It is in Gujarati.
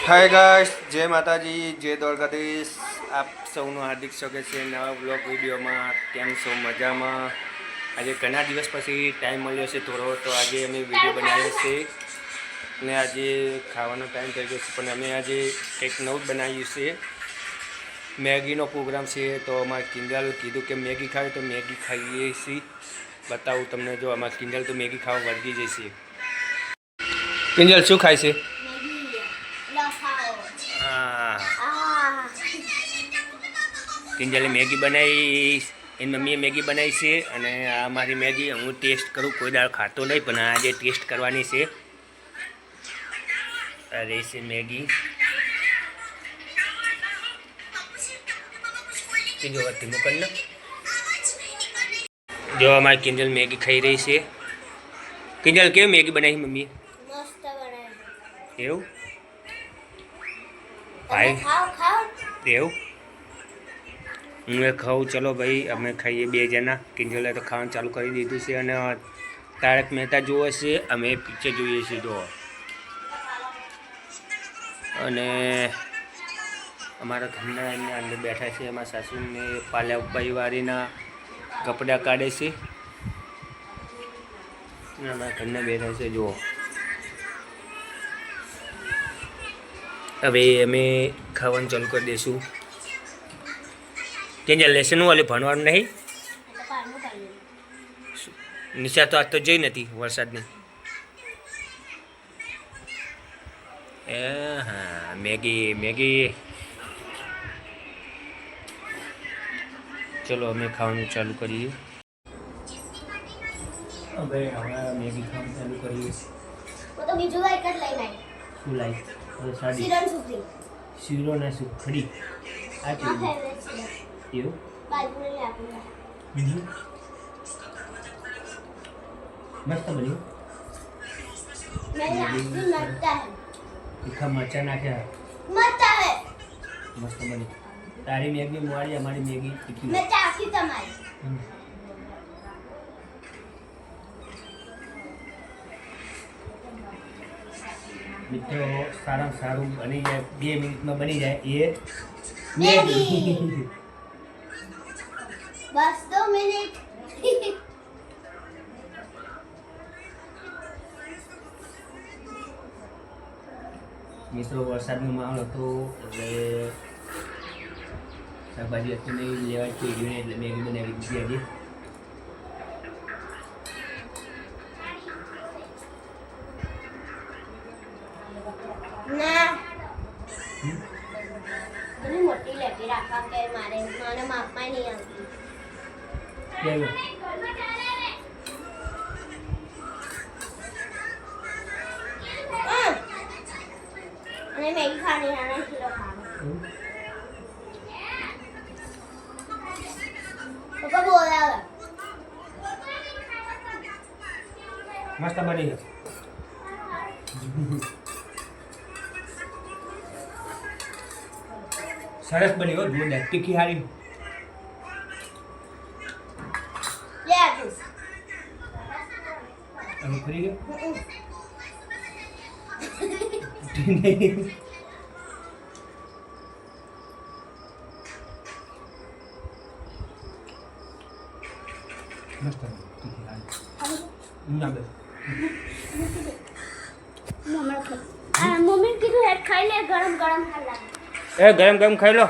હાય ગાઈસ, જય માતાજી, જય દ્વારકાધીશ. આપ સૌનું હાર્દિક સ્વાગત છે નવા બ્લોગ વિડીયોમાં. કેમ છો? મજામાં? આજે ઘણા દિવસ પછી ટાઈમ મળ્યો છે થોડો, તો આજે અમે વિડીયો બનાવીએ છીએ ને આજે ખાવાનો ટાઈમ થઈ ગયો છે, પણ અમે આજે કંઈક નવું બનાવ્યું છે. મેગીનો પ્રોગ્રામ છે, તો અમારે કિંજલ કીધું કે મેગી ખાવી, તો મેગી ખાઈએ છીએ. બતાવું તમને. જો અમારે કિંજલ તો મેગી ખાવા વળગી જશે. કિંજલ શું ખાય છે? કિંજલે મેગી બનાવી, એની મમ્મીએ મેગી બનાવી છે અને આ મારી મેગી હું ટેસ્ટ કરું. કોઈ દાળ ખાતો નહીં, પણ આજે ટેસ્ટ કરવાની છે. આ રહેશે મેગી. જો ધીમો કરી લો. જો અમારી કિંજલ મેગી ખાઈ રહી છે. કિંજલ કેવી મેગી બનાવી મમ્મીએ? મસ્ત બનાવી. એવું ભાઈ? એવું હું એ ખાઉં. ચલો ભાઈ, અમે ખાઈએ બે જણા. કિંજલે તો ખાવાનું ચાલુ કરી દીધું છે અને તારક મહેતા જોવે છે, અમે પિક્ચર જોઈએ છીએ. જો અને અમારા ઘરના એમના અંદર બેઠા છે. એમાં સાસુને પાલ્યા પરિવારીના કપડાં કાઢે છે. અમારા ઘરના બેઠા છે. જુઓ, હવે અમે ખાવાનું ચાલુ કરી દઈશું. ત્યાં લેસન વાલે ભણવાનું નહીં. નિશા તો આજ તો જઈ નથી વરસાદની. હા, મેગી મેગી. ચલો અમે ખાવાનું ચાલુ કરીએ. હવે મેગી ખાવાનું ચાલુ કરીએ. તો બીજું એક જ લઈને આવી. શું લાવી? શીરો સુખડી. શીરો ને સુખડી. આ કેવું? એવું બાજુને આપું. બીજું મસ્ત બન્યું. મેં નાખ્યું મરતા હે. તીખા મરચા નાખ્યા. મરતા હે. મસ્ત બની. તારી મેગી મોડી, અમારી મેગી તીખી. મેં ચાખી તમારી. મિત્રો, સારામાં સારું બની જાય, 2 મિનિટમાં બની જાય એ મેગી. બસ 2 મિનિટ. મિત્રો, વરસાદનો માહોલ હતો એટલે શાકભાજી હતી નહીં, લેવા થઈ ગયું એટલે મેગી બનાવી દીધી આજે. ના મને મોટી લેટી રાખવા કે મારે મને માપમાં નહીં આવતી. કેવું? અને મેગી ખાની અને શીરો ખાવાનો. પપ્પા બોલાવે. મસ્ત બની છે. સરસ બની હો. જોરદાર તીખી હારી. લે આપું. હવે ફરી ગયો. મસ્ત તીખી હારી. ના બસ. મમ્મી કીધું હેડ ખાઈ લે, ગરમ ગરમ હાલ લાગે. એ ગરમ ગરમ ખાઈ લો.